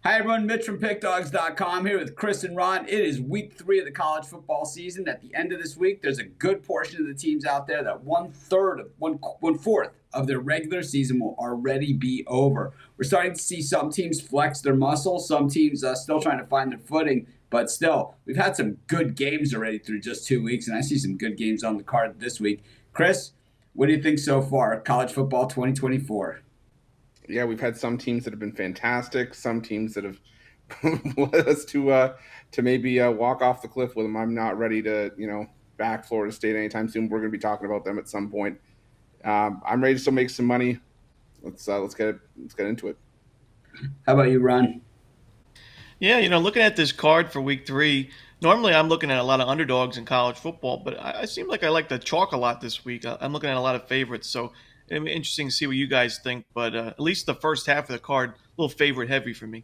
Hi, everyone. Mitch from PickDogs.com here with Chris and Ron. It is week 3 of the college football season. At the end of this week, there's a good portion of the teams out there that one fourth of their regular season will already be over. We're starting to see some teams flex their muscles, some teams still trying to find their footing, but still, we've had some good games already through just 2 weeks, and I see some good games on the card this week. Chris, what do you think so far, college football 2024? Yeah, we've had some teams that have been fantastic, some teams that have led us to maybe walk off the cliff with them. I'm not ready to, back Florida State anytime soon. We're going to be talking about them at some point. I'm ready to still make some money. Let's get into it. How about you, Ron? Yeah, looking at this card for week 3, normally I'm looking at a lot of underdogs in college football, but I seem like I like the chalk a lot this week. I'm looking at a lot of favorites, so it'll be interesting to see what you guys think, but at least the first half of the card, a little favorite heavy for me.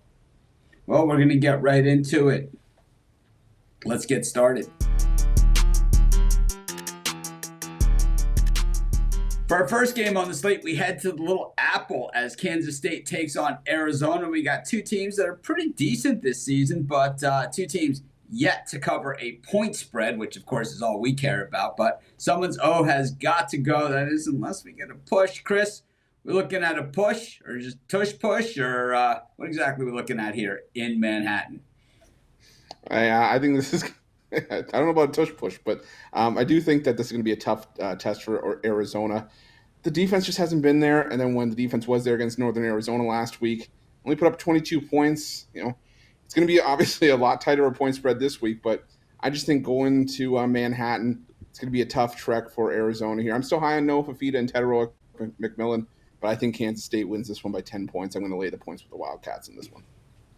Well, we're going to get right into it. Let's get started. For our first game on the slate, we head to the Little Apple as Kansas State takes on Arizona. We got two teams that are pretty decent this season, but two teams yet to cover a point spread, which of course is all we care about. But someone's O has got to go. That is, unless we get a push. Chris, we're looking at a push or just tush push, or what exactly are we looking at here in Manhattan? I think this is I don't know about tush push, but I do think that this is going to be a tough test for Arizona. The defense just hasn't been there, and then when the defense was there against Northern Arizona last week, only put up 22 points. It's going to be obviously a lot tighter of a point spread this week, but I just think going to Manhattan, it's going to be a tough trek for Arizona here. I'm still high on Noah Fafita and Tedero McMillan, but I think Kansas State wins this one by 10 points. I'm going to lay the points with the Wildcats in this one.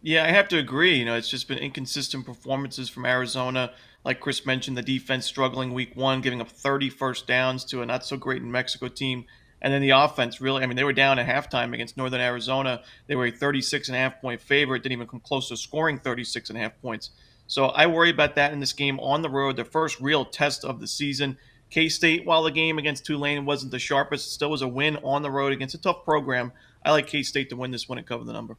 Yeah, I have to agree. It's just been inconsistent performances from Arizona. Like Chris mentioned, the defense struggling week 1, giving up 30 first downs to a not-so-great New Mexico team. And then the offense really, they were down at halftime against Northern Arizona. They were a 36.5-point favorite, didn't even come close to scoring 36.5 points. So I worry about that in this game on the road, the first real test of the season. K-State, while the game against Tulane wasn't the sharpest, still was a win on the road against a tough program. I like K-State to win this one and cover the number.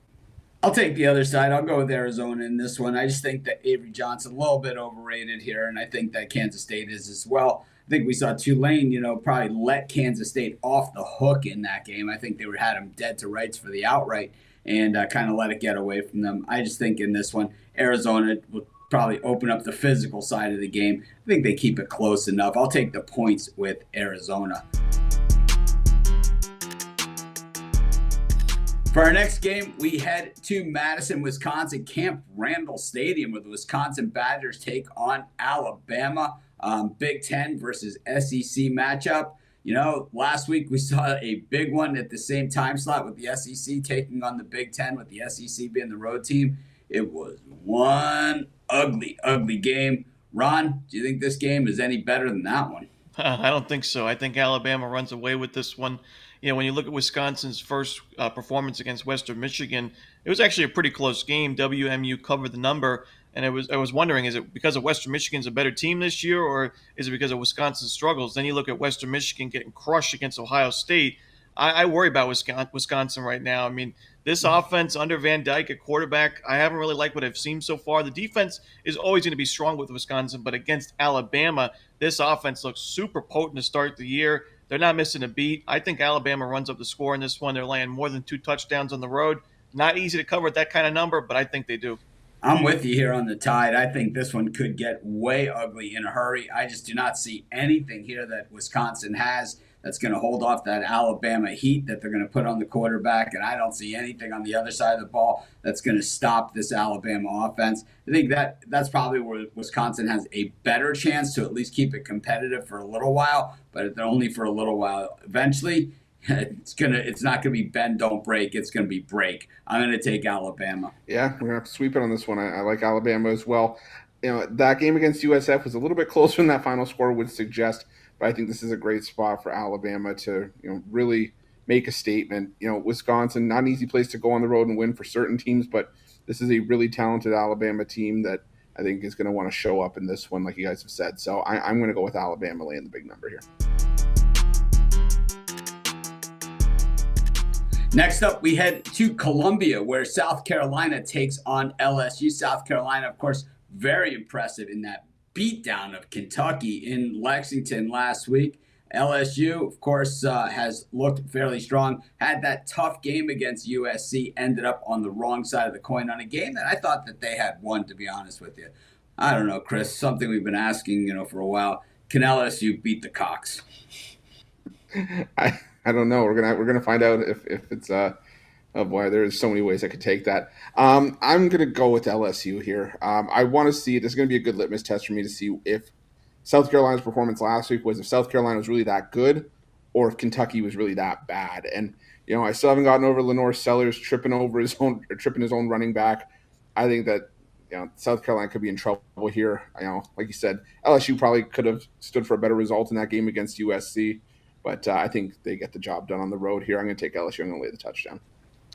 I'll take the other side. I'll go with Arizona in this one. I just think that Avery Johnson a little bit overrated here, and I think that Kansas State is as well. I think we saw Tulane, probably let Kansas State off the hook in that game. I think they had them dead to rights for the outright and kind of let it get away from them. I just think in this one, Arizona will probably open up the physical side of the game. I think they keep it close enough. I'll take the points with Arizona. For our next game, we head to Madison, Wisconsin, Camp Randall Stadium, where the Wisconsin Badgers take on Alabama. Big Ten versus SEC matchup. Last week we saw a big one at the same time slot with the SEC taking on the Big Ten, with the SEC being the road team. It was one ugly, ugly game. Ron, do you think this game is any better than that one? I don't think so. I think Alabama runs away with this one. When you look at Wisconsin's first performance against Western Michigan, it was actually a pretty close game. WMU covered the number, and I was wondering, is it because of Western Michigan's a better team this year, or is it because of Wisconsin's struggles? Then you look at Western Michigan getting crushed against Ohio State. I worry about Wisconsin right now. This offense under Van Dyke at quarterback, I haven't really liked what I've seen so far. The defense is always going to be strong with Wisconsin, but against Alabama, this offense looks super potent to start the year. They're not missing a beat. I think Alabama runs up the score in this one. They're laying more than 2 touchdowns on the road. Not easy to cover at that kind of number, but I think they do. I'm with you here on the Tide. I think this one could get way ugly in a hurry. I just do not see anything here that Wisconsin has that's going to hold off that Alabama heat that they're going to put on the quarterback, and I don't see anything on the other side of the ball that's going to stop this Alabama offense. I think that's probably where Wisconsin has a better chance to at least keep it competitive for a little while, but only for a little while. Eventually, it's not gonna be bend don't break. It's gonna be break. I'm gonna take Alabama. Yeah, we're gonna have to sweep it on this one. I like Alabama as well. That game against USF was a little bit closer than that final score would suggest, but I think this is a great spot for Alabama to really make a statement. Wisconsin, not an easy place to go on the road and win for certain teams, but this is a really talented Alabama team that I think is going to want to show up in this one, like you guys have said. So I'm going to go with Alabama laying the big number here. Next up, we head to Columbia, where South Carolina takes on LSU. South Carolina, of course, very impressive in that beatdown of Kentucky in Lexington last week. LSU, of course, has looked fairly strong, had that tough game against USC, ended up on the wrong side of the coin on a game that I thought that they had won, to be honest with you. I don't know, Chris, something we've been asking, for a while. Can LSU beat the Cox? I don't know. We're gonna find out if it's oh boy, there's so many ways I could take that. I'm gonna go with LSU here. I want to see. This is gonna be a good litmus test for me to see if South Carolina's performance last week was if South Carolina was really that good, or if Kentucky was really that bad. And I still haven't gotten over Lenore Sellers tripping his own running back. I think that South Carolina could be in trouble here. Like you said, LSU probably could have stood for a better result in that game against USC. But I think they get the job done on the road here. I'm going to take LSU. I'm going to lay the touchdown.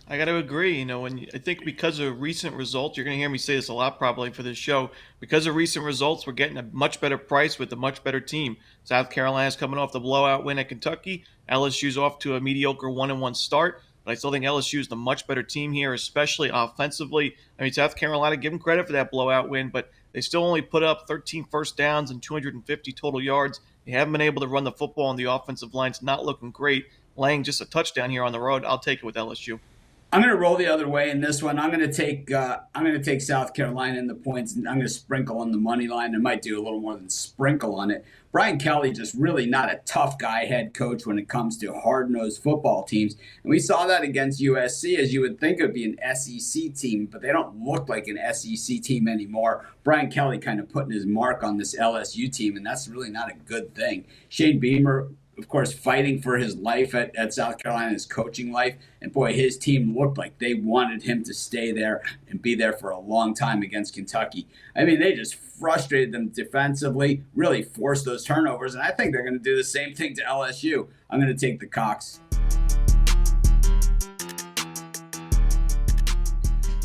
I got to agree. I think because of recent results, you're going to hear me say this a lot probably for this show. Because of recent results, we're getting a much better price with a much better team. South Carolina's coming off the blowout win at Kentucky. LSU's off to a mediocre 1-1 start. But I still think LSU is the much better team here, especially offensively. South Carolina, give them credit for that blowout win, but they still only put up 13 first downs and 250 total yards. They haven't been able to run the football, and the offensive line's not looking great. Laying just a touchdown here on the road, I'll take it with LSU. I'm going to roll the other way in this one. I'm going to take South Carolina in the points, and I'm going to sprinkle on the money line. I might do a little more than sprinkle on it. Brian Kelly just really not a tough guy head coach when it comes to hard-nosed football teams. And we saw that against USC, as you would think it would be an SEC team, but they don't look like an SEC team anymore. Brian Kelly kind of putting his mark on this LSU team, and that's really not a good thing. Shane Beamer, of course, fighting for his life at South Carolina, his coaching life. And boy, his team looked like they wanted him to stay there and be there for a long time against Kentucky. They just frustrated them defensively, really forced those turnovers. And I think they're going to do the same thing to LSU. I'm going to take the Cox.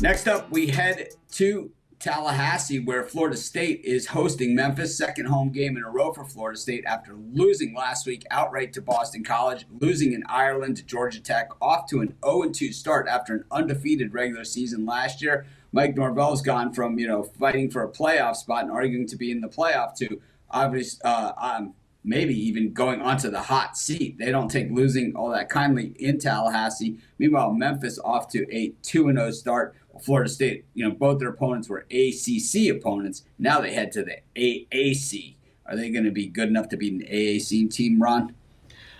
Next up, we head to Tallahassee, where Florida State is hosting Memphis, second home game in a row for Florida State after losing last week outright to Boston College, losing in Ireland to Georgia Tech, off to an 0-2 start after an undefeated regular season last year. Mike Norvell's gone from, fighting for a playoff spot and arguing to be in the playoff to obviously maybe even going onto the hot seat. They don't take losing all that kindly in Tallahassee. Meanwhile, Memphis off to a 2-0 start. Florida State, both their opponents were ACC opponents. Now they head to the AAC. Are they going to be good enough to beat an AAC team, Ron?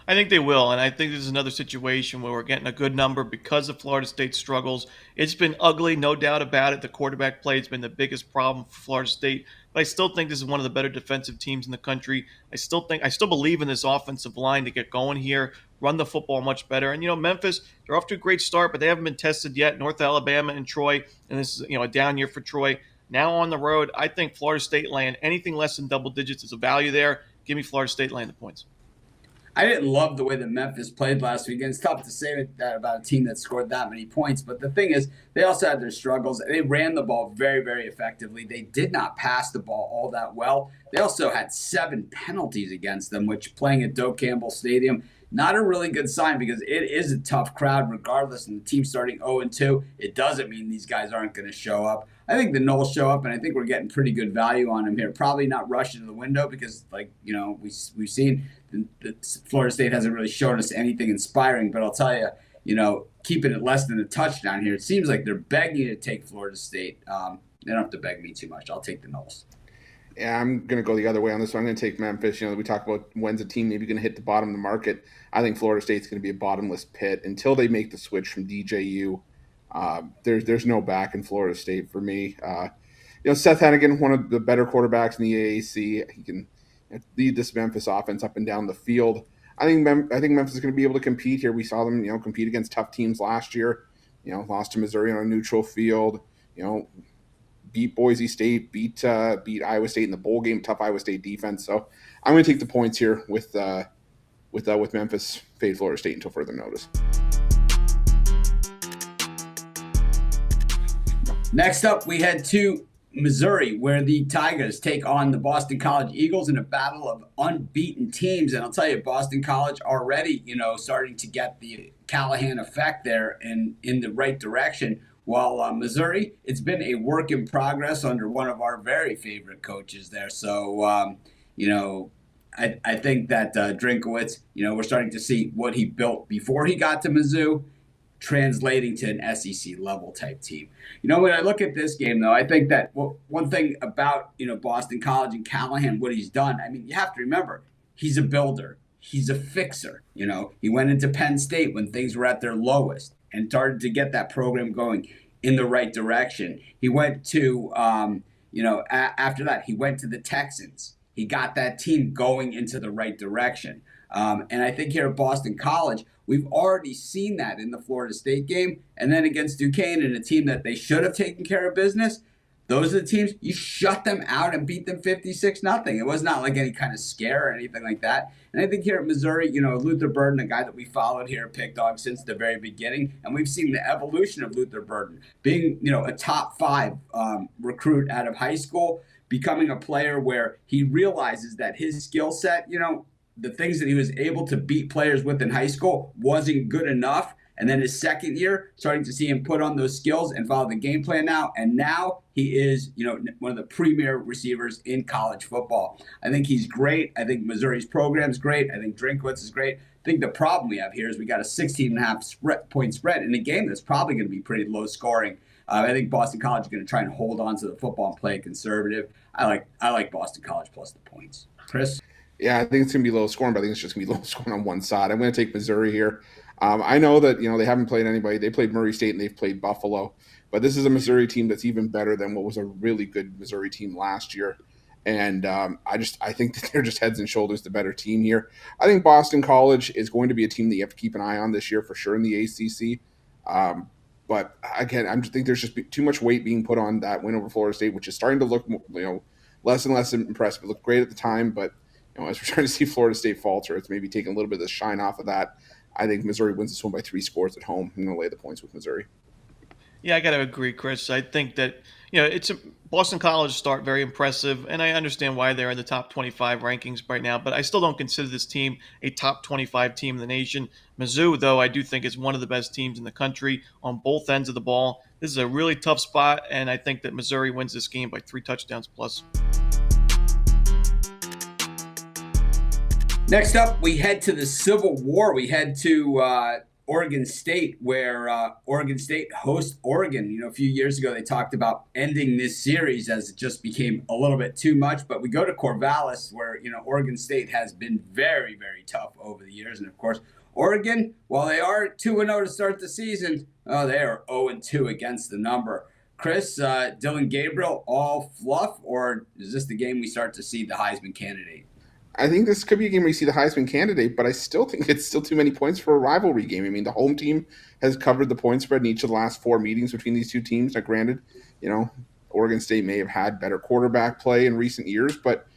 I think they will, and I think this is another situation where we're getting a good number because of Florida State's struggles. It's been ugly, no doubt about it. The quarterback play has been the biggest problem for Florida State, but I still think this is one of the better defensive teams in the country. I still believe in this offensive line to get going here, run the football much better. And Memphis, they're off to a great start, but they haven't been tested yet. North Alabama and Troy, and this is a down year for Troy. Now on the road, I think Florida State laying anything less than double digits is a value there. Give me Florida State laying the points. I didn't love the way that Memphis played last week. And it's tough to say that about a team that scored that many points. But the thing is, they also had their struggles. They ran the ball very, very effectively. They did not pass the ball all that well. They also had 7 penalties against them, which playing at Doak Campbell Stadium, not a really good sign because it is a tough crowd regardless. And the team starting 0-2, it doesn't mean these guys aren't going to show up. I think the Knowles show up, and I think we're getting pretty good value on him here. Probably not rushing to the window because, we've seen the Florida State hasn't really shown us anything inspiring. But I'll tell you, keeping it less than a touchdown here, it seems like they're begging you to take Florida State. They don't have to beg me too much. I'll take the Knowles. Yeah, I'm going to go the other way on this one. I'm going to take Memphis. We talk about when's a team maybe going to hit the bottom of the market. I think Florida State's going to be a bottomless pit until they make the switch from DJU. There's no back in Florida State for me. Seth Hennigan, one of the better quarterbacks in the AAC. He can lead this Memphis offense up and down the field. I think Memphis is going to be able to compete here. We saw them, compete against tough teams last year. Lost to Missouri on a neutral field. Beat Boise State, beat Iowa State in the bowl game. Tough Iowa State defense. So I'm going to take the points here with Memphis. Fade Florida State until further notice. Next up, we head to Missouri, where the Tigers take on the Boston College Eagles in a battle of unbeaten teams. And I'll tell you, Boston College already, starting to get the Callahan effect there in the right direction. While Missouri, it's been a work in progress under one of our very favorite coaches there. So, I think that Drinkowitz, we're starting to see what he built before he got to Mizzou translating to an SEC level type team. When I look at this game, though, I think that one thing about, Boston College and Callahan, what he's done, you have to remember, he's a builder. He's a fixer. He went into Penn State when things were at their lowest and started to get that program going in the right direction. He went to, after that, he went to the Texans. He got that team going into the right direction. And I think here at Boston College, we've already seen that in the Florida State game. And then against Duquesne and a team that they should have taken care of business, those are the teams, you shut them out and beat them 56-0. It was not like any kind of scare or anything like that. And I think here at Missouri, Luther Burden, a guy that we followed here at Pick Dog since the very beginning, and we've seen the evolution of Luther Burden, being, a top 5 recruit out of high school, becoming a player where he realizes that his skill set, the things that he was able to beat players with in high school wasn't good enough. And then his second year, starting to see him put on those skills and follow the game plan now. And now he is, one of the premier receivers in college football. I think he's great. I think Missouri's program is great. I think Drinkwitz is great. I think the problem we have here is we got a 16.5 point spread in a game that's probably going to be pretty low scoring. I think Boston College is going to try and hold on to the football and play conservative. I like Boston College plus the points. Chris? Yeah, I think it's going to be low scoring, but I think it's just going to be low scoring on one side. I'm going to take Missouri here. I know that, they haven't played anybody. They played Murray State and they've played Buffalo. But this is a Missouri team that's even better than what was a really good Missouri team last year. And I think that they're just heads and shoulders the better team here. I think Boston College is going to be a team that you have to keep an eye on this year for sure in the ACC. But again, I just think there's just too much weight being put on that win over Florida State, which is starting to look, less and less impressive. It looked great at the time, but as we're starting to see Florida State falter, it's maybe taking a little bit of the shine off of that. I think Missouri wins this one by 3 scores at home. I'm going to lay the points with Missouri. Yeah, I got to agree, Chris. I think that, it's a Boston College start very impressive, and I understand why they're in the top 25 rankings right now, but I still don't consider this team a top 25 team in the nation. Mizzou, though, I do think is one of the best teams in the country on both ends of the ball. This is a really tough spot, and I think that Missouri wins this game by 3 touchdowns plus. Next up, we head to the Civil War. We head to Oregon State, where Oregon State hosts Oregon. A few years ago, they talked about ending this series as it just became a little bit too much. But we go to Corvallis, where, Oregon State has been very, very tough over the years. And, of course, Oregon, while they are 2-0 to start the season, they are 0-2 against the number. Chris, Dylan Gabriel, all fluff, or is this the game we start to see the Heisman candidate? I think this could be a game where you see the Heisman candidate, but I still think it's still too many points for a rivalry game. The home team has covered the point spread in each of the last 4 meetings between these two teams. Now, granted, Oregon State may have had better quarterback play in recent years, but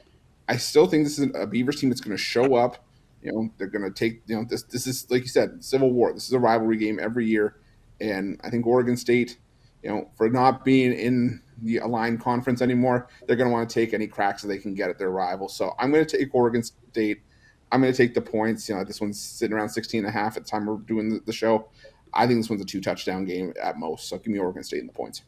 I still think this is a Beavers team that's going to show up. They're going to take, this is, like you said, Civil War. This is a rivalry game every year. And I think Oregon State, for not being in the aligned conference anymore, they're going to want to take any cracks that they can get at their rival. So I'm going to take Oregon State. I'm going to take the points. This one's sitting around 16.5 at the time we're doing the show. I think this one's a 2-touchdown game at most. So give me Oregon State in the points.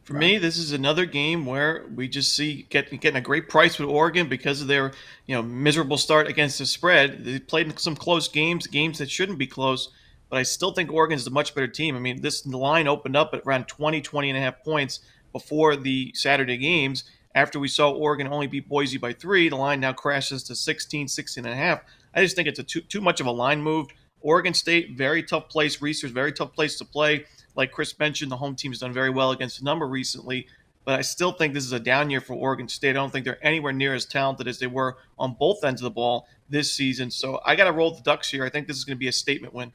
For me, this is another game where we just see getting a great price with Oregon because of their miserable start against the spread. They played some close games that shouldn't be close, but I still think Oregon is a much better team. This line opened up at around 20.5 points before the Saturday games. After we saw Oregon only beat Boise by 3, the line now crashes to 16.5. I just think it's too much of a line move. Oregon State, very tough place. Research, very tough place to play. Like Chris mentioned, the home team's done very well against the number recently, but I still think this is a down year for Oregon State. I don't think they're anywhere near as talented as they were on both ends of the ball this season. So I got to roll the Ducks here. I think this is going to be a statement win.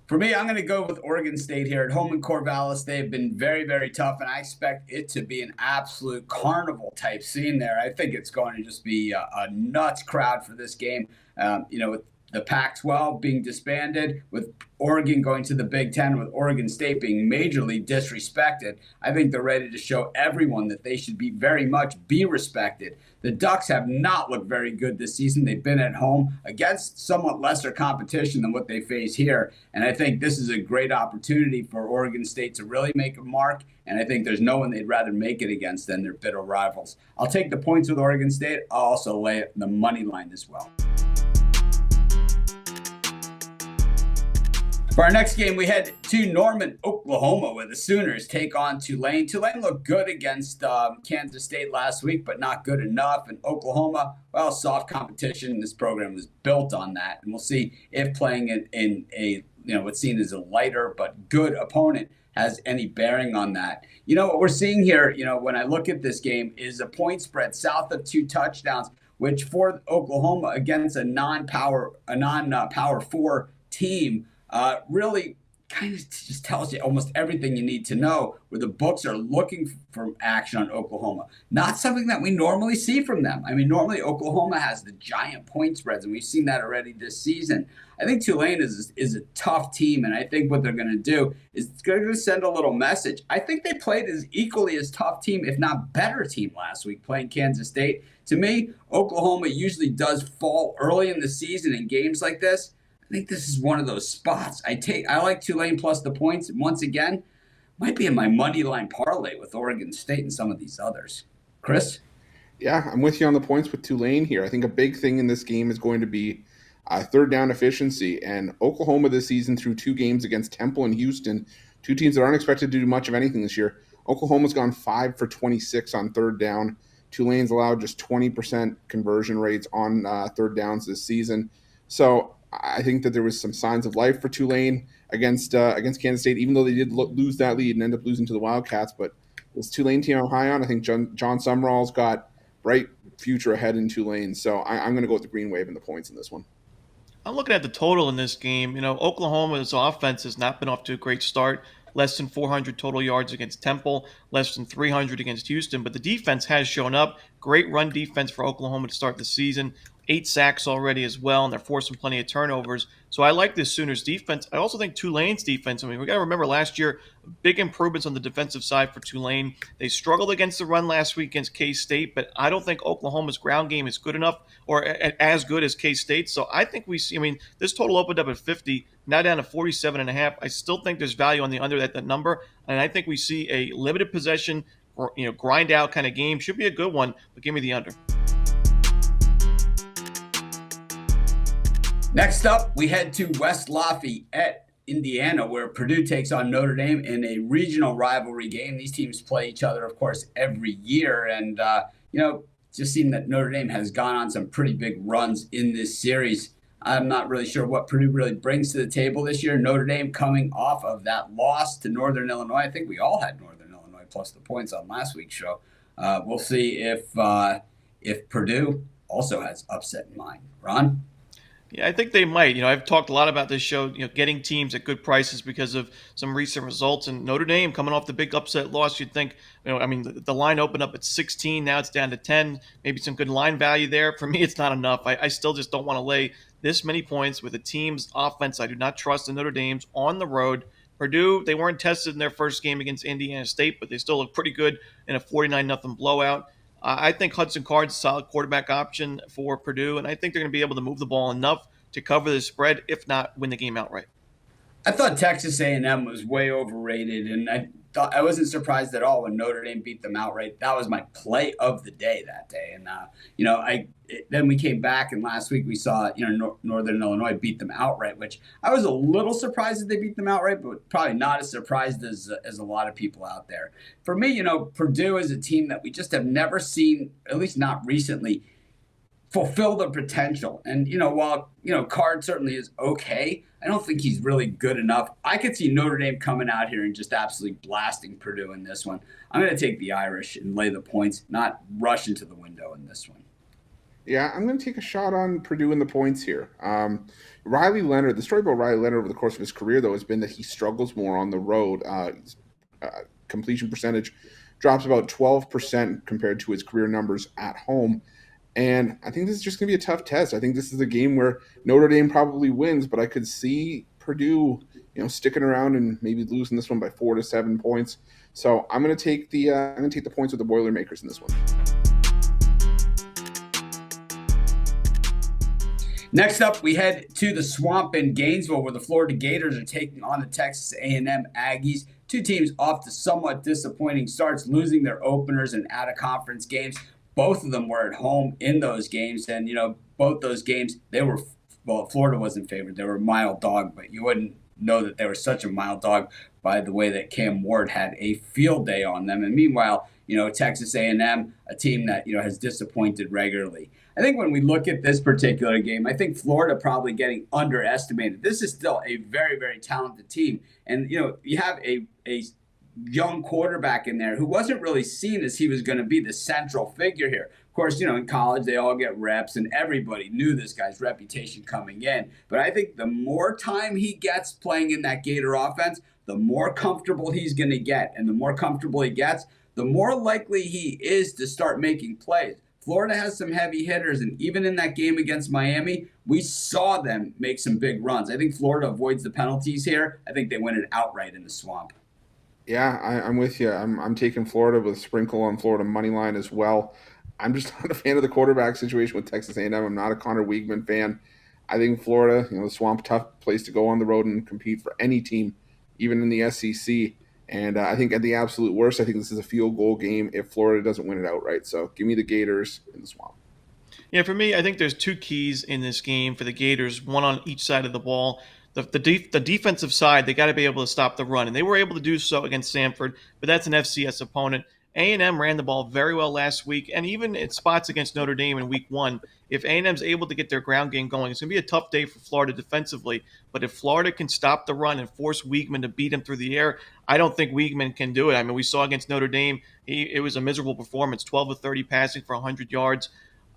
For me, I'm going to go with Oregon State here at home in Corvallis. They've been very, very tough, and I expect it to be an absolute carnival-type scene there. I think it's going to just be a nuts crowd for this game. With the Pac-12 being disbanded, with Oregon going to the Big Ten, with Oregon State being majorly disrespected. I think they're ready to show everyone that they should very much be respected. The Ducks have not looked very good this season. They've been at home against somewhat lesser competition than what they face here. And I think this is a great opportunity for Oregon State to really make a mark. And I think there's no one they'd rather make it against than their bitter rivals. I'll take the points with Oregon State. I'll also lay the money line as well. For our next game, we head to Norman, Oklahoma, where the Sooners take on Tulane. Tulane looked good against Kansas State last week, but not good enough. And Oklahoma, well, soft competition. This program was built on that. And we'll see if playing in a, what's seen as a lighter but good opponent has any bearing on that. What we're seeing here, when I look at this game, is a point spread south of 2 touchdowns, which for Oklahoma against a non-power 4 team, really kind of just tells you almost everything you need to know, where the books are looking for action on Oklahoma. Not something that we normally see from them. I mean, normally Oklahoma has the giant point spreads, and we've seen that already this season. I think Tulane is a tough team, and I think what they're going to do is it's going to send a little message. I think they played as equally as tough team, if not better team last week, playing Kansas State. To me, Oklahoma usually does fall early in the season in games like this. I think this is one of those spots. I like Tulane plus the points. And once again, might be in my money line parlay with Oregon State and some of these others. Chris? Yeah, I'm with you on the points with Tulane here. I think a big thing in this game is going to be third down efficiency. And Oklahoma this season through 2 games against Temple and Houston, 2 teams that aren't expected to do much of anything this year. Oklahoma's gone 5 for 26 on third down. Tulane's allowed just 20% conversion rates on third downs this season. So I think that there was some signs of life for Tulane against Kansas State, even though they did lose that lead and end up losing to the Wildcats. But this Tulane team I'm high on. I think John Sumrall's got bright future ahead in Tulane. So I'm going to go with the Green Wave and the points in this one. I'm looking at the total in this game. Oklahoma's offense has not been off to a great start. Less than 400 total yards against Temple, less than 300 against Houston. But the defense has shown up. Great run defense for Oklahoma to start the season. 8 sacks already as well, and they're forcing plenty of turnovers. So I like this Sooners defense. I also think Tulane's defense, we got to remember last year, big improvements on the defensive side for Tulane. They struggled against the run last week against K-State, but I don't think Oklahoma's ground game is good enough or as good as K-State. So I think we see, this total opened up at 50, now down to 47.5. I still think there's value on the under that number, and I think we see a limited possession, grind out kind of game. Should be a good one, but give me the under. Next up, we head to West Lafayette, Indiana, where Purdue takes on Notre Dame in a regional rivalry game. These teams play each other, of course, every year. And, just seeing that Notre Dame has gone on some pretty big runs in this series. I'm not really sure what Purdue really brings to the table this year. Notre Dame coming off of that loss to Northern Illinois. I think we all had Northern Illinois plus the points on last week's show. We'll see if Purdue also has upset in mind. Ron? Yeah, I think they might. I've talked a lot about this show, getting teams at good prices because of some recent results. And Notre Dame coming off the big upset loss, you'd think, the line opened up at 16. Now it's down to 10. Maybe some good line value there. For me, it's not enough. I still just don't want to lay this many points with a team's offense I do not trust in Notre Dame's on the road. Purdue, they weren't tested in their first game against Indiana State, but they still look pretty good in a 49-0 blowout. I think Hudson Card's a solid quarterback option for Purdue, and I think they're going to be able to move the ball enough to cover the spread, if not win the game outright. I thought Texas A&M was way overrated, and I wasn't surprised at all when Notre Dame beat them outright. That was my play of the day that day, and then we came back, and last week we saw Northern Illinois beat them outright, which I was a little surprised that they beat them outright, but probably not as surprised as a lot of people out there. For me, Purdue is a team that we just have never seen, at least not recently, fulfill the potential. And, while, Card certainly is okay, I don't think he's really good enough. I could see Notre Dame coming out here and just absolutely blasting Purdue in this one. I'm going to take the Irish and lay the points, not rush into the window in this one. Yeah, I'm going to take a shot on Purdue and the points here. Riley Leonard, the story about Riley Leonard over the course of his career, though, has been that he struggles more on the road. Completion percentage drops about 12% compared to his career numbers at home. And I think this is just going to be a tough test. I think this is a game where Notre Dame probably wins, but I could see Purdue, sticking around and maybe losing this one by 4 to 7 points. So I'm going to take the points with the Boilermakers in this one. Next up, we head to the Swamp in Gainesville, where the Florida Gators are taking on the Texas A&M Aggies. Two teams off to somewhat disappointing starts, losing their openers and out-of-conference games. Both of them were at home in those games, and both those games Florida wasn't favored. They were a mild dog, but you wouldn't know that they were such a mild dog by the way that Cam Ward had a field day on them. And meanwhile, Texas A&M, a team that has disappointed regularly. I think when we look at this particular game, I think Florida probably getting underestimated. This is still a very, very talented team. And, you have a young quarterback in there who wasn't really seen as he was going to be the central figure here. Of course, in college, they all get reps, and everybody knew this guy's reputation coming in. But I think the more time he gets playing in that Gator offense, the more comfortable he's going to get. And the more comfortable he gets, the more likely he is to start making plays. Florida has some heavy hitters, and even in that game against Miami, we saw them make some big runs. I think Florida avoids the penalties here. I think they win it outright in the Swamp. Yeah, I'm with you. I'm taking Florida with a sprinkle on Florida money line as well. I'm just not a fan of the quarterback situation with Texas A&M. I'm not a Connor Weigman fan. I think Florida, the Swamp, tough place to go on the road and compete for any team, even in the SEC. And I think at the absolute worst, I think this is a field goal game if Florida doesn't win it outright. So give me the Gators in the Swamp. Yeah, for me, I think there's two keys in this game for the Gators, one on each side of the ball. The defensive side, they got to be able to stop the run, and they were able to do so against Samford, but that's an FCS opponent. A&M ran the ball very well last week, and even in spots against Notre Dame in week one. If A&M's able to get their ground game going, it's going to be a tough day for Florida defensively. But if Florida can stop the run and force Weigman to beat him through the air, I don't think Weigman can do it. I mean, we saw against Notre Dame, it was a miserable performance, 12 of 30 passing for 100 yards.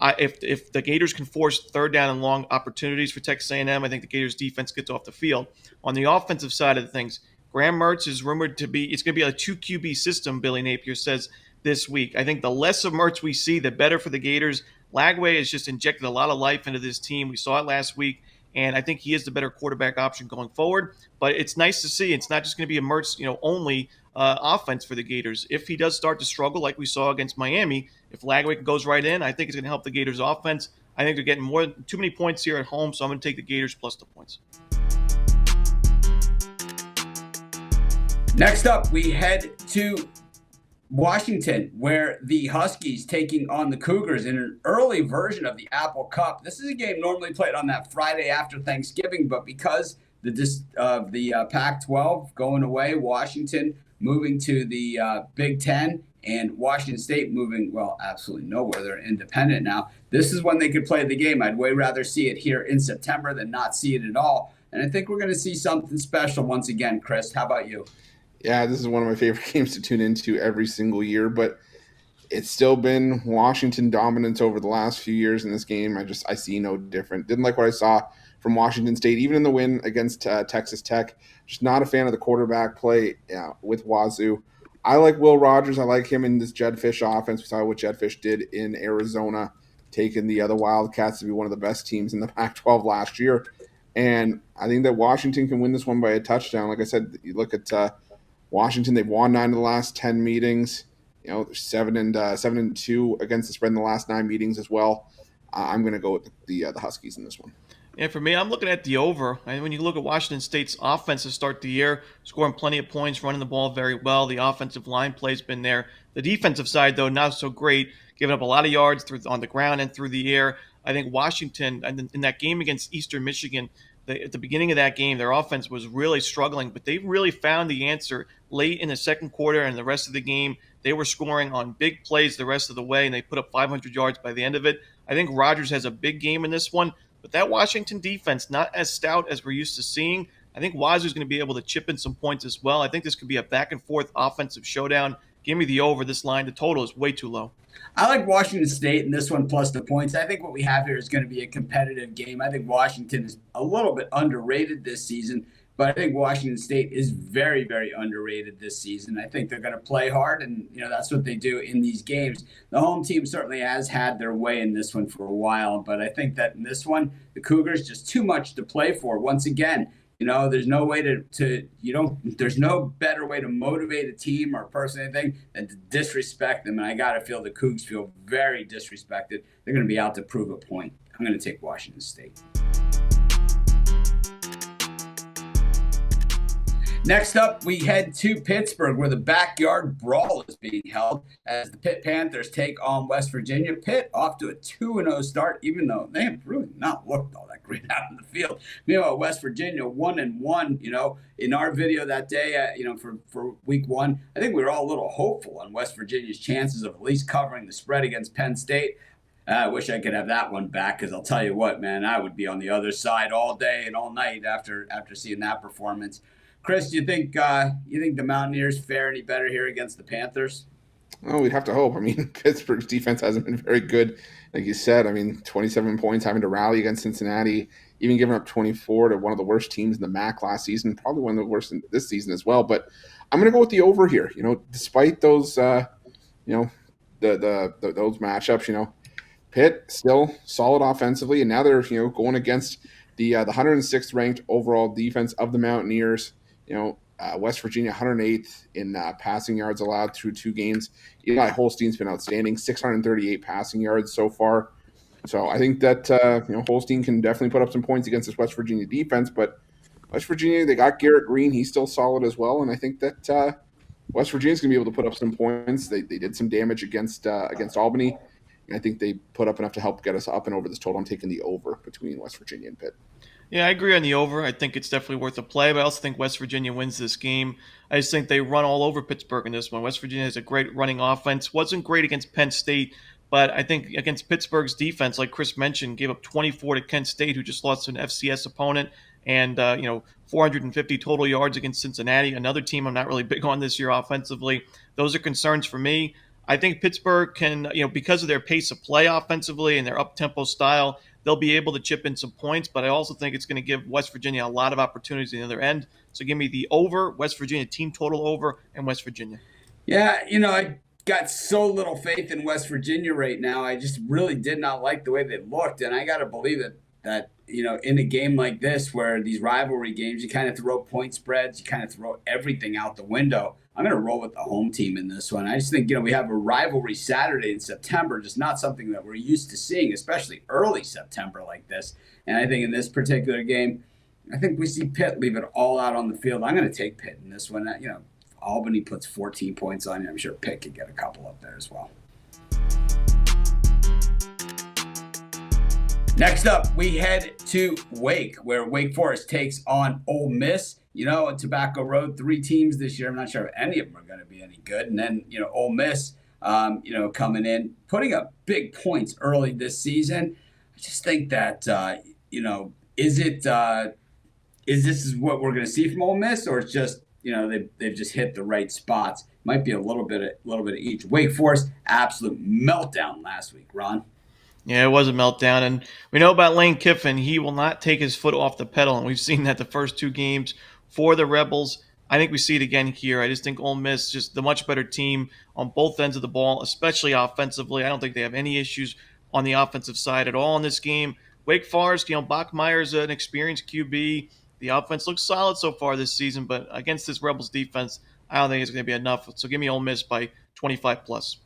If the Gators can force third down and long opportunities for Texas A&M, I think the Gators defense gets off the field. On the offensive side of things, Graham Mertz is rumored to be – it's going to be a 2 QB system, Billy Napier says this week. I think the less of Mertz we see, the better for the Gators. Lagway has just injected a lot of life into this team. We saw it last week, and I think he is the better quarterback option going forward. But it's nice to see it's not just going to be a Mertz only offense for the Gators. If he does start to struggle like we saw against Miami, if Lagway goes right in, I think it's going to help the Gators offense. I think they're getting too many points here at home, so I'm going to take the Gators plus the points. Next up, we head to Washington, where the Huskies taking on the Cougars in an early version of the Apple Cup. This is a game normally played on that Friday after Thanksgiving, but because the Pac-12 going away, Washington moving to the Big Ten, and Washington State moving, absolutely nowhere. They're independent now. This is when they could play the game. I'd way rather see it here in September than not see it at all. And I think we're going to see something special once again, Chris. How about you? Yeah, this is one of my favorite games to tune into every single year, but it's still been Washington dominance over the last few years in this game. I see no different. Didn't like what I saw from Washington State, even in the win against Texas Tech. Just not a fan of the quarterback play with Wazoo. I like Will Rogers. I like him in this Jedd Fisch offense. We saw what Jedd Fisch did in Arizona, taking the other Wildcats to be one of the best teams in the Pac-12 last year. And I think that Washington can win this one by a touchdown. Like I said, you look at Washington; they've won 9 of the last 10 meetings. They're 7-2 against the spread in the last 9 meetings as well. I'm going to go with the Huskies in this one. Yeah, for me, I'm looking at the over. And when you look at Washington State's offense to start the year, scoring plenty of points, running the ball very well. The offensive line play's been there. The defensive side, though, not so great, giving up a lot of yards on the ground and through the air. I think Washington, in that game against Eastern Michigan, at the beginning of that game, their offense was really struggling, but they really found the answer late in the second quarter and the rest of the game. They were scoring on big plays the rest of the way, and they put up 500 yards by the end of it. I think Rodgers has a big game in this one, but that Washington defense, not as stout as we're used to seeing. I think Wazoo's going to be able to chip in some points as well. I think this could be a back-and-forth offensive showdown. Give me the over. This line, the total is way too low. I like Washington State in this one plus the points. I think what we have here is going to be a competitive game. I think Washington is a little bit underrated this season. But I think Washington State is very, very underrated this season. I think they're going to play hard, and that's what they do in these games. The home team certainly has had their way in this one for a while, but I think that in this one, the Cougars just too much to play for. Once again, there's no way there's no better way to motivate a team or a person or anything than to disrespect them. And I got to feel the Cougs feel very disrespected. They're going to be out to prove a point. I'm going to take Washington State. Next up, we head to Pittsburgh, where the backyard brawl is being held as the Pitt Panthers take on West Virginia. Pitt off to a 2-0 start, even though they have really not looked all that great out in the field. Meanwhile, West Virginia 1-1. In our video that day, for week one, I think we were all a little hopeful on West Virginia's chances of at least covering the spread against Penn State. I wish I could have that one back, because I'll tell you what, man, I would be on the other side all day and all night after seeing that performance. Chris, do you think the Mountaineers fare any better here against the Panthers? Well, we'd have to hope. I mean, Pittsburgh's defense hasn't been very good, like you said. I mean, 27 points, having to rally against Cincinnati, even giving up 24 to one of the worst teams in the MAC last season, probably one of the worst in this season as well. But I'm going to go with the over here. Despite those, those matchups, Pitt still solid offensively, and now they're going against the 106th ranked overall defense of the Mountaineers. West Virginia 108th in passing yards allowed through 2 games. Eli Holstein's been outstanding, 638 passing yards so far. So I think that Holstein can definitely put up some points against this West Virginia defense. But West Virginia, they got Garrett Green; he's still solid as well. And I think that West Virginia's going to be able to put up some points. They did some damage against Albany, and I think they put up enough to help get us up and over this total. I'm taking the over between West Virginia and Pitt. Yeah, I agree on the over. I think it's definitely worth a play, but I also think West Virginia wins this game. I just think they run all over Pittsburgh in this one. West Virginia has a great running offense. Wasn't great against Penn State, but I think against Pittsburgh's defense, like Chris mentioned, gave up 24 to Kent State, who just lost to an FCS opponent, and 450 total yards against Cincinnati, another team I'm not really big on this year offensively. Those are concerns for me. I think Pittsburgh can, because of their pace of play offensively and their up-tempo style, they'll be able to chip in some points, but I also think it's going to give West Virginia a lot of opportunities on the other end. So give me the over, West Virginia team total over, and West Virginia. Yeah, I got so little faith in West Virginia right now. I just really did not like the way they looked, and I got to believe that in a game like this, where these rivalry games, you kind of throw point spreads, you kind of throw everything out the window. I'm going to roll with the home team in this one. I just think, we have a rivalry Saturday in September, just not something that we're used to seeing, especially early September like this. And I think in this particular game, I think we see Pitt leave it all out on the field. I'm going to take Pitt in this one. Albany puts 14 points on you. I'm sure Pitt could get a couple up there as well. Next up, we head to Wake, where Wake Forest takes on Ole Miss. On Tobacco Road, 3 teams this year. I'm not sure if any of them are going to be any good. And then, Ole Miss, coming in, putting up big points early this season. I just think that, is this what we're going to see from Ole Miss, or it's just, they've just hit the right spots? Might be a little bit of each. Wake Forest, absolute meltdown last week. Ron? Yeah, it was a meltdown. And we know about Lane Kiffin. He will not take his foot off the pedal. And we've seen that the first 2 games for the Rebels. I think we see it again here. I just think Ole Miss just the much better team on both ends of the ball, especially offensively. I don't think they have any issues on the offensive side at all in this game. Wake Forest, Bachmeier's an experienced QB. The offense looks solid so far this season, but against this Rebels defense, I don't think it's going to be enough. So give me Ole Miss by 25 plus.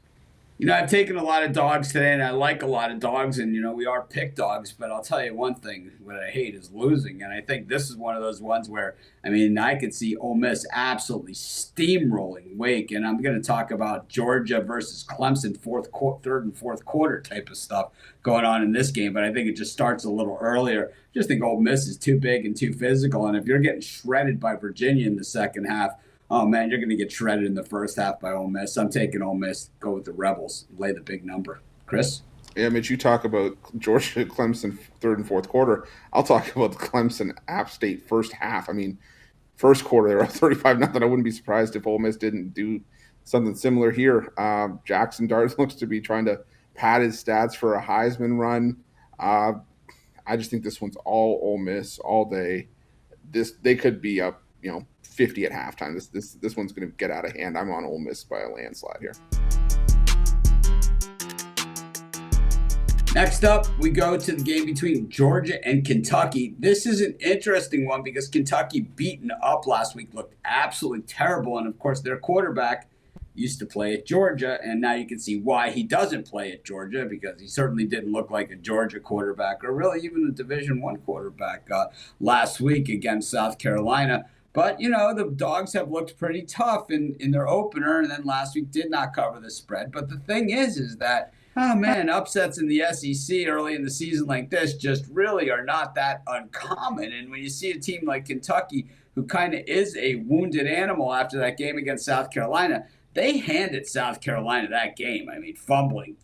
I've taken a lot of dogs today, and I like a lot of dogs, and, we are pick dogs, but I'll tell you one thing, what I hate is losing, and I think this is one of those ones where, I could see Ole Miss absolutely steamrolling Wake, and I'm going to talk about Georgia versus Clemson, third and fourth quarter type of stuff going on in this game, but I think it just starts a little earlier. I just think Ole Miss is too big and too physical, and if you're getting shredded by Virginia in the second half, oh, man, you're going to get shredded in the first half by Ole Miss. I'm taking Ole Miss. Go with the Rebels. Lay the big number. Chris? Yeah, Mitch, you talk about Georgia, Clemson, third and fourth quarter. I'll talk about the Clemson App State first half. First quarter, they were 35-0. I wouldn't be surprised if Ole Miss didn't do something similar here. Jackson Dart looks to be trying to pad his stats for a Heisman run. I just think this one's all Ole Miss all day. they could be up 50 at halftime. This one's going to get out of hand. I'm on Ole Miss by a landslide here. Next up, we go to the game between Georgia and Kentucky. This is an interesting one because Kentucky, beaten up last week, looked absolutely terrible. And of course, their quarterback used to play at Georgia, and now you can see why he doesn't play at Georgia, because he certainly didn't look like a Georgia quarterback, or really even a Division I quarterback last week against South Carolina. But, the Dogs have looked pretty tough in their opener, and then last week did not cover the spread. But the thing is that, oh man, upsets in the SEC early in the season like this just really are not that uncommon. And when you see a team like Kentucky, who kind of is a wounded animal after that game against South Carolina, they handed South Carolina that game. I mean, fumbling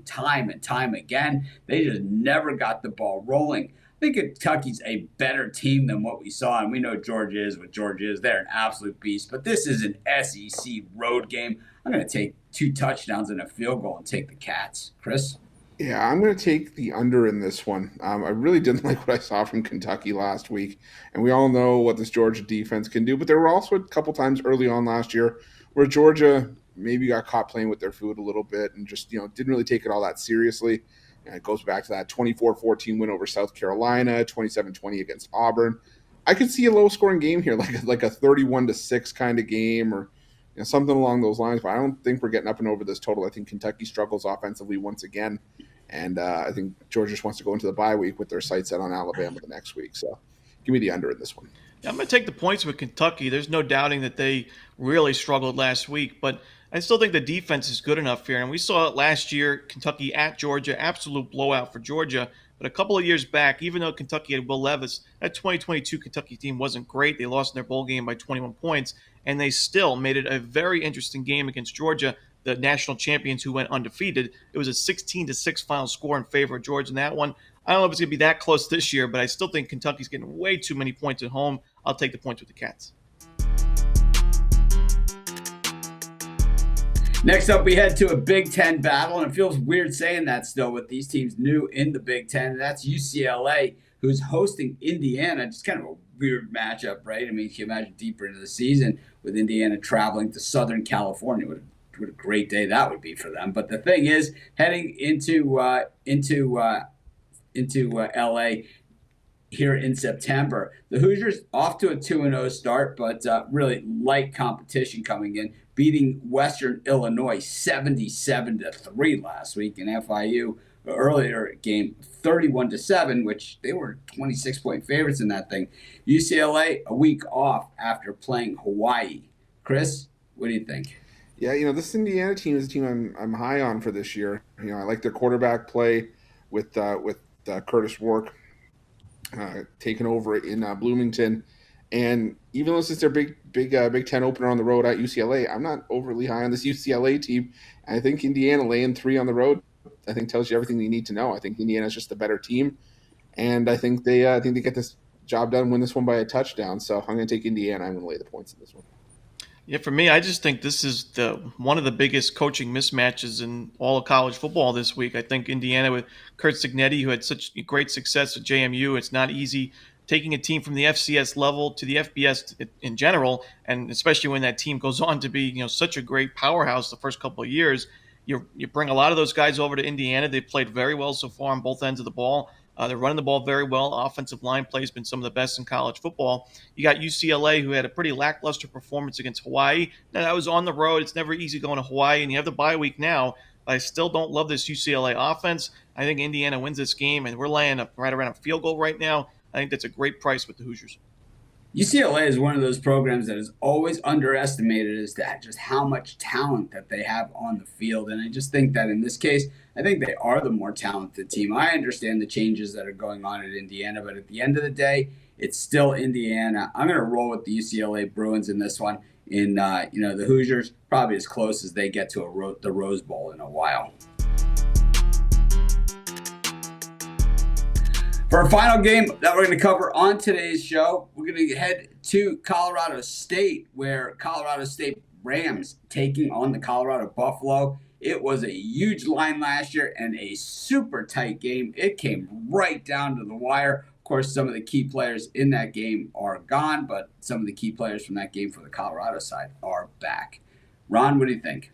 time and time again. They just never got the ball rolling. I think Kentucky's a better team than what we saw, and we know Georgia is what Georgia is. They're an absolute beast, but this is an SEC road game. I'm going to take 2 touchdowns and a field goal and take the Cats. Chris? Yeah, I'm going to take the under in this one. I really didn't like what I saw from Kentucky last week, and we all know what this Georgia defense can do, but there were also a couple times early on last year where Georgia maybe got caught playing with their food a little bit and just, didn't really take it all that seriously. And it goes back to that 24-14 win over South Carolina, 27-20 against Auburn. I could see a low-scoring game here, like a 31-6 kind of game, or something along those lines. But I don't think we're getting up and over this total. I think Kentucky struggles offensively once again, and I think Georgia just wants to go into the bye week with their sights set on Alabama the next week. So give me the under in this one. Yeah, I'm going to take the points with Kentucky. There's no doubting that they really struggled last week, but I still think the defense is good enough here. And we saw it last year, Kentucky at Georgia, absolute blowout for Georgia. But a couple of years back, even though Kentucky had Will Levis, that 2022 Kentucky team wasn't great. They lost in their bowl game by 21 points, and they still made it a very interesting game against Georgia, the national champions who went undefeated. It was a 16-6 final score in favor of Georgia in that one. I don't know if it's going to be that close this year, but I still think Kentucky's getting way too many points at home. I'll take the points with the Cats. Next up, we head to a Big Ten battle, and it feels weird saying that still with these teams new in the Big Ten. And that's UCLA, who's hosting Indiana. Just kind of a weird matchup, right? I mean, can you imagine deeper into the season with Indiana traveling to Southern California? What a great day that would be for them. But the thing is, heading into LA here in September, the Hoosiers off to a 2-0 start, but really light competition coming in, beating Western Illinois 77-3 last week, and FIU earlier game 31-7, which they were 26-point favorites in that thing. UCLA a week off after playing Hawaii. Chris, what do you think? Yeah, this Indiana team is a team I'm high on for this year. I like their quarterback play with Curtis Rourke taking over in Bloomington. And even though this is their Big Ten opener on the road at UCLA, I'm not overly high on this UCLA team. I think Indiana laying 3 on the road, I think tells you everything you need to know. I think Indiana's just the better team, and I think they get this job done, win this one by a touchdown. So I'm going to take Indiana. I'm going to lay the points in this one. Yeah, for me, I just think this is one of the biggest coaching mismatches in all of college football this week. I think Indiana with Kurt Cignetti, who had such great success at JMU, it's not easy taking a team from the FCS level to the FBS in general, and especially when that team goes on to be such a great powerhouse the first couple of years. You bring a lot of those guys over to Indiana. They've played very well so far on both ends of the ball. They're running the ball very well. Offensive line play has been some of the best in college football. You got UCLA, who had a pretty lackluster performance against Hawaii. Now, that was on the road. It's never easy going to Hawaii, and you have the bye week now. I still don't love this UCLA offense. I think Indiana wins this game, and we're laying up right around a field goal right now. I think that's a great price with the Hoosiers. UCLA is one of those programs that is always underestimated as to just how much talent that they have on the field. And I just think that in this case, I think they are the more talented team. I understand the changes that are going on at Indiana, but at the end of the day, it's still Indiana. I'm going to roll with the UCLA Bruins in this one. In the Hoosiers, probably as close as they get to the Rose Bowl in a while. For our final game that we're going to cover on today's show, we're going to head to Colorado State, where Colorado State Rams taking on the Colorado Buffalo. It was a huge line last year and a super tight game. It came right down to the wire. Of course, some of the key players in that game are gone, but some of the key players from that game for the Colorado side are back. Ron, what do you think?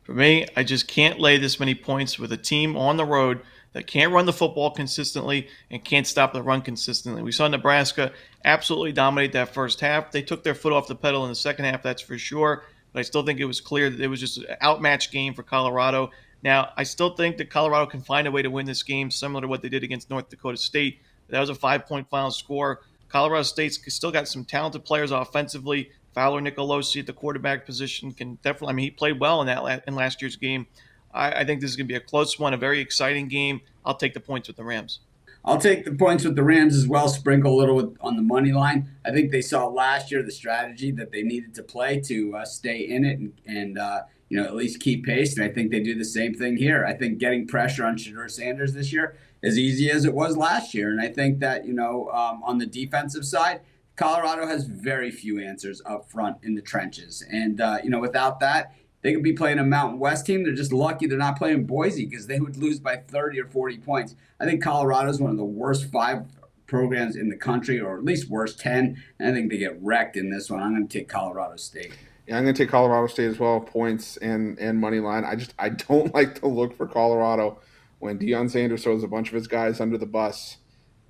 For me, I just can't lay this many points with a team on the road that can't run the football consistently and can't stop the run consistently. We saw Nebraska absolutely dominate that first half. They took their foot off the pedal in the second half, that's for sure. But I still think it was clear that it was just an outmatched game for Colorado. Now, I still think that Colorado can find a way to win this game, similar to what they did against North Dakota State. That was a 5-point final score. Colorado State's still got some talented players offensively. Fowler Nicolosi at the quarterback position can definitely. I mean, he played well in last year's game. I think this is going to be a close one, a very exciting game. I'll take the points with the Rams. I'll take the points with the Rams as well, sprinkle a little on the money line. I think they saw last year the strategy that they needed to play to stay in it and at least keep pace. And I think they do the same thing here. I think getting pressure on Shedeur Sanders this year as easy as it was last year. And I think that, on the defensive side, Colorado has very few answers up front in the trenches. And, without that, they could be playing a Mountain West team. They're just lucky they're not playing Boise because they would lose by 30 or 40 points. I think Colorado is one of the worst 5 programs in the country, or at least worst 10. And I think they get wrecked in this one. I'm going to take Colorado State. Yeah, I'm going to take Colorado State as well, points and money line. I don't like to look for Colorado when Deion Sanders throws a bunch of his guys under the bus.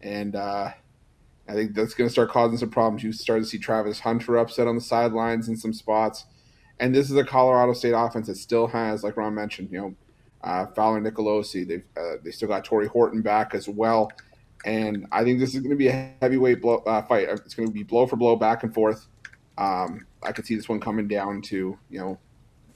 And I think that's going to start causing some problems. You start to see Travis Hunter upset on the sidelines in some spots. And this is a Colorado State offense that still has, like Ron mentioned, Fowler Nicolosi. They still got Torrey Horton back as well. And I think this is going to be a heavyweight fight. It's going to be blow for blow, back and forth. I could see this one coming down to, the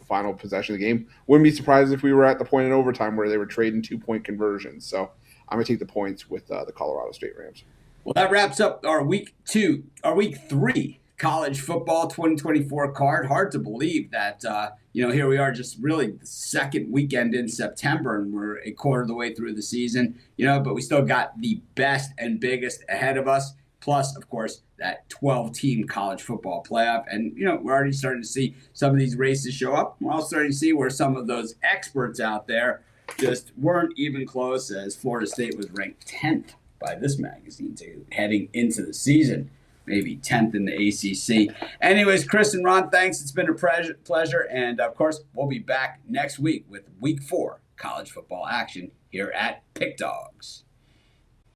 final possession of the game. Wouldn't be surprised if we were at the point in overtime where they were trading 2-point conversions. So I'm going to take the points with the Colorado State Rams. Well, that wraps up our week 3 college football 2024 card. Hard to believe that, here we are just really the second weekend in September and we're a quarter of the way through the season, but we still got the best and biggest ahead of us. Plus, of course, that 12-team college football playoff. And, we're already starting to see some of these races show up. We're also starting to see where some of those experts out there just weren't even close, as Florida State was ranked 10th by this magazine heading into the season. Maybe 10th in the ACC. Anyways, Chris and Ron, thanks. It's been a pleasure. And, of course, we'll be back next week with Week 4 college football action here at Pick Dogs.